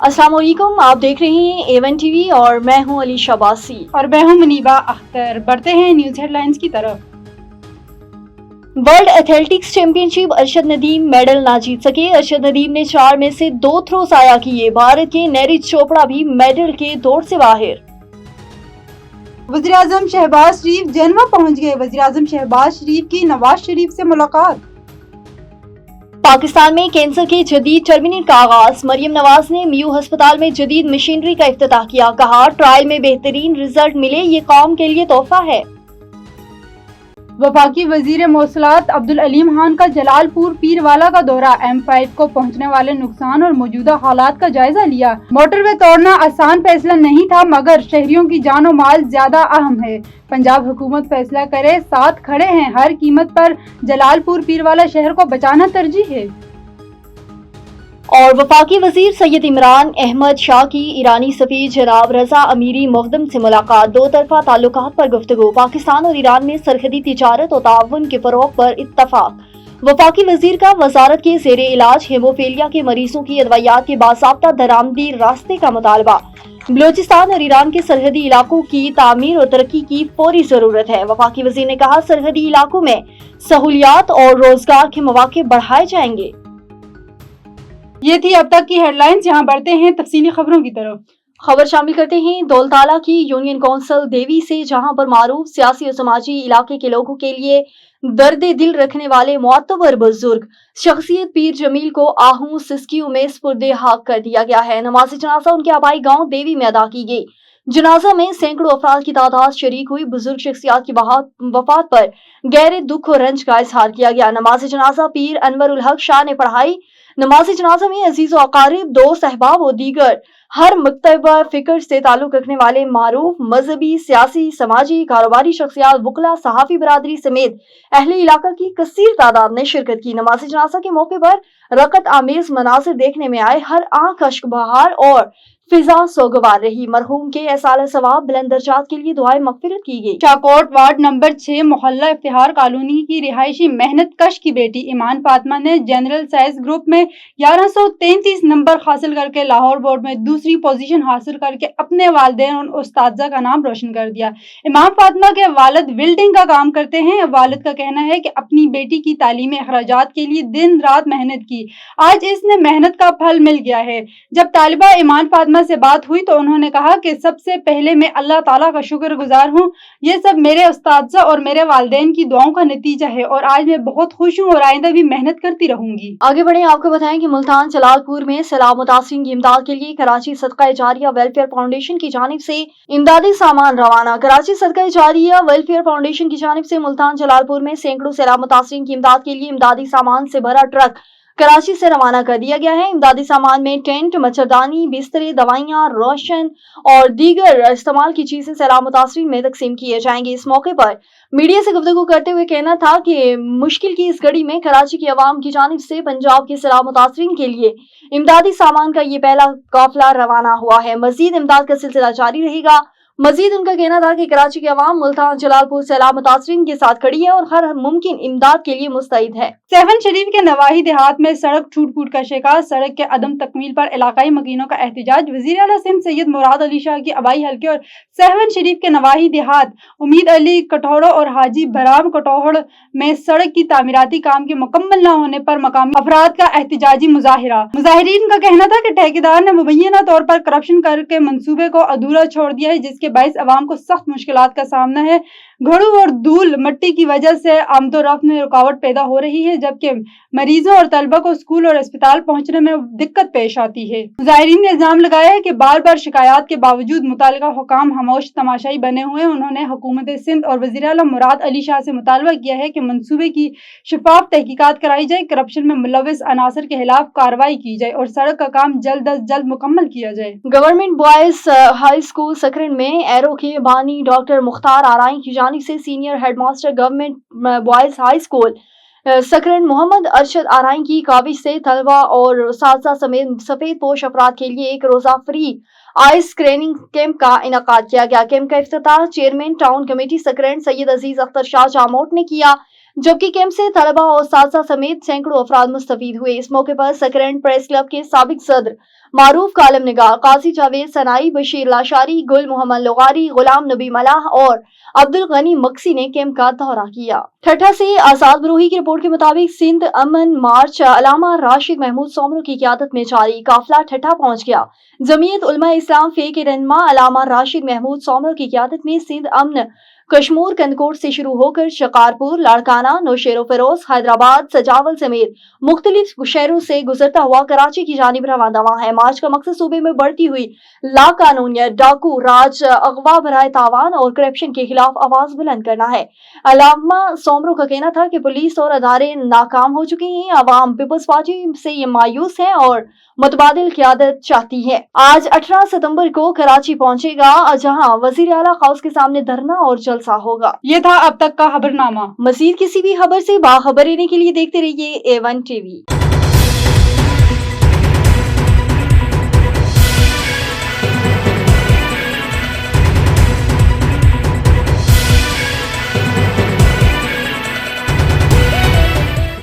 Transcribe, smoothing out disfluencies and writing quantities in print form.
अस्सलाम वालेकुम, आप देख रहे हैं A1 टीवी और मैं हूं अली शबासी और मैं हूं मुनीबा अख्तर। बढ़ते हैं न्यूज़ हेडलाइंस की तरफ। World athletics championship Arshad Nadeem medal ना जीत सके। अरशद नदीम ने 4 में से 2 थ्रो ज़ाया किए। भारत के नीरज चोपड़ा भी मेडल के दौड़ से बाहर। वज़ीर-ए-आज़म शहबाज शरीफ जेनेवा पहुंच गए। वज़ीर-ए-आज़म शहबाज शरीफ की नवाज शरीफ से मुलाकात। पाकिस्तान में कैंसर के जदीद टर्मिनेट का आगाज। मरियम नवाज ने मियू अस्पताल में जदीद मशीनरी का इफ्तिताह किया। कहा, ट्रायल में बेहतरीन रिजल्ट मिले, ये कौम के लिए तोहफा है। वफाकी वजीर मौसलात अब्दुल अलीम खान का जलालपुर पीरवाला का दौरा। M5 को पहुंचने वाले नुकसान और मौजूदा हालात का जायजा लिया। मोटरवे तोड़ना आसान फैसला नहीं था, मगर शहरियों की जान और माल ज्यादा अहम है। पंजाब हुकूमत फैसला करे, साथ खड़े हैं। हर कीमत पर जलालपुर पीरवाला शहर को बचाना तरजीह है। और वफाकी वजीर सैयद इमरान अहमद शाह की ईरानी सफीर जनाब रजा अमीरी मुक़द्दम से मुलाकात। 2 तरफ़ा ताल्लुकात पर गुफ्तगू। पाकिस्तान और ईरान में सरहदी तिजारत और ताउन के फ़रोग़ पर इत्तफ़ाक़। वफाकी वजीर का वजारत के ज़ेरे इलाज हेमोफीलिया के मरीजों की अदवायात के बाज़ाब्ता दरामदी रास्ते का मुतालबा। बलोचिस्तान और ईरान के सरहदी इलाकों की तामीर और तरक्की की फौरी ज़रूरत है। वफाकी वजीर ने कहा, सरहदी इलाकों में सहूलियात और रोजगार के मौके बढ़ाए जाएंगे। ये थी अब तक की हेडलाइंस। यहाँ बढ़ते हैं तफसीली खबरों की तरफ। खबर शामिल करते हैं दौलताला की यूनियन काउंसिल देवी से, जहां पर मारूफ सियासी और समाजी इलाके के लोगों के लिए दर्द दिल रखने वाले मुअत्तबर बुजुर्ग शख्सियत पीर जमील को आहू सिस्कियों में स्पुर्दे हक कर दिया गया है। नमाज जनाजा उनके आबाई गांव देवी में अदा की गई। जनाजा में सैकड़ों अफराद की तादाद शरीक हुई। बुजुर्ग शख्सियात की वफात पर गहरे दुख और रंज का इजहार किया गया। नमाज जनाजा पीर अनवर उल हक शाह ने पढ़ाई। नमाज जनाजा में अजीज व अकारिब, दोस्त, अहबाब और दीगर हर मकतबा फिक्र से ताल्लुक रखने वाले मारूफ मजहबी, सियासी, समाजी, कारोबारी शख्सियात, वकला, सहाफी बरादरी समेत अहले इलाका की कसीर तादाद ने शिरकत की। नमाज जनाजा के मौके पर रकत आमेज मनाजिर देखने में आए। हर आंख अश्क बहार और फिजा सोगवार रही। मरहूम के एसाल सवाब बुलंद दर्जात के लिए दुआए मगफिरत की गई। शाहकोट वार्ड नंबर 6 मोहल्ला इफ्तिहार कॉलोनी की रिहायशी मेहनत कश की बेटी ईमान फातिमा ने जनरल साइंस ग्रुप में 1133 नंबर हासिल करके लाहौर बोर्ड में दूसरी पोजीशन हासिल करके अपने वालिदैन और उस्तादजा का नाम रोशन कर दिया। ईमान फातिमा के वालिद वेल्डिंग का काम करते हैं। वालिद का कहना है कि अपनी बेटी की तालीमी अखराजात के लिए दिन रात मेहनत की, आज इसने मेहनत का फल मिल गया है। जब तालिबा ईमान फातिमा से बात हुई तो उन्होंने कहा कि सबसे पहले मैं अल्लाह ताला का शुक्रगुजार हूँ। ये सब मेरे उस्तादजा और मेरे वालिदैन की दुआओं का नतीजा है और आज मैं बहुत खुश हूँ और आइंदा भी मेहनत करती रहूंगी। आगे बढ़े, आपको बताएं कि मुल्तान जलालपुर में सैलाब मुतासिरीन की इमदाद के लिए कराची सदका जारिया वेलफेयर फाउंडेशन की जानिब से इमदादी सामान रवाना। कराची सदका जारिया वेलफेयर फाउंडेशन की जानिब से मुल्तान जलालपुर में सैकड़ों सैलाब मुतासिरीन की इमदाद के लिए इमदादी सामान से भरा ट्रक कराची से रवाना कर दिया गया है। इमदादी सामान में टेंट, मच्छरदानी, बिस्तरे, दवाइयाँ, रोशन और दीगर इस्तेमाल की चीजें सैलाब मुतासिरीन में तकसीम किए जाएंगे। इस मौके पर मीडिया से गुफ्तगू करते हुए कहना था कि मुश्किल की इस घड़ी में कराची की आवाम की जानिब से पंजाब के सैलाब मुतासिरीन के लिए इमदादी सामान का ये पहला काफिला रवाना हुआ है। मजीद इमदाद का सिलसिला जारी रहेगा। मजीद उनका कहना था कि कराची के अवाम मुल्तान जलालपुर सैलाब मुतासिरीन के साथ खड़ी है और हर मुमकिन इमदाद के लिए मुस्तैद है। सेवन शरीफ के नवाही देहात में सड़क टूट फूट का शिकार। सड़क के अदम तकमील पर इलाकाई मकीनों का एहतजाज। वजीर आला सिंध सैयद मुराद अली शाह की आबाई हल्के और सेवन शरीफ के नवाही देहात उम्मीद अली कटोड़ो और हाजी भराम कटोड़ में सड़क की तामीराती काम के मुकम्मल न होने पर मकामी अफराद का एहतजाजी मुजाहिरा। मुजाहिरीन का कहना था कि ठेकेदार ने मुबैना तौर पर करप्शन करके मंसूबे को अधूरा छोड़ दिया है, जिसके बाइस अवाम को सख्त मुश्किलात का सामना है। घड़ू और धूल मट्टी की वजह से आमदोरफ्त में रुकावट पैदा हो रही है, जबकि मरीजों और तलबा को स्कूल और अस्पताल पहुंचने में दिक्कत पेश आती है। मुजाहिरीन ने इल्जाम लगाया है कि बार बार शिकायत के बावजूद मुतालिका हुकाम खामोश तमाशाई बने हुए हैं। उन्होंने हुकूमत सिंध और वज़ीर आला मुराद अली शाह से मुतालबा किया है कि मंसूबे की शफाफ तहकीकात कराई जाए, करप्शन में मुलविस अनासर के खिलाफ कार्रवाई की जाए और सड़क का काम जल्द अज जल्द मुकम्मल किया जाए। गवर्नमेंट बॉयज हाई स्कूल सकरन में एरो के बानी डॉक्टर मुख्तार आराई की जानिब से senior headmaster government boys high school Sakran Mohammad Arshad Arai की काविश से तलबा और उस्ताज़ा समेत सफेद पोश अफराद के लिए एक रोजा फ्री आई स्क्रीनिंग कैंप का इनकाद किया गया। कैंप का इफ्तिताह चेयरमैन टाउन कमेटी सकरन सैयद अजीज अख्तर शाह जामोट ने किया। जबकि कैंप से तलबा और साथी समेत सैकड़ों अफराद मुस्तफीद हुए। इस मौके पर सकरेंड प्रेस क्लब के साबिक सदर मारूफ कालम निगार, काजी जावेद सनाई, बशीर लाशारी, गुल मोहम्मद लोगारी, गुलाम नबी मलाह और अब्दुल गनी मक्सी ने कैंप का दौरा किया। ठट्ठा से आजाद बरूही की रिपोर्ट के मुताबिक सिंध अमन मार्च अलामा राशिद महमूद सोमरो की क़यादत में जारी काफिला ठट्ठा पहुंच गया। जमीयत उलमा इस्लाम फे के रहनुमा अलामा राशिद महमूद सोमरो की क़यादत में सिंध अमन कश्मूर कंदकोट से शुरू होकर शकारपुर, लाड़काना, नौशेरो फिरोज, हैदराबाद, सजावल समेत मुख्तलिफ शहरों से गुजरता हुआ कराची की जानिब रवाना हुआ है। मार्च का मकसद सूबे में बढ़ती हुई लाकानूनियत, डाकू राज, अगवा बराए तावान और करप्शन के खिलाफ आवाज बुलंद करना है। अलामा सोमरो का कहना था कि पुलिस और अदारे नाकाम हो चुके हैं। अवाम पीपल्स पार्टी से ये मायूस है और मुतबादिल क़यादत चाहती है। आज 18 सितंबर को कराची पहुंचेगा, जहां वजीर आला हाउस के सामने धरना और जलसा होगा। ये था अब तक का खबरनामा। मजीद किसी भी खबर से बाखबर रहने के लिए देखते रहिए A1 TV।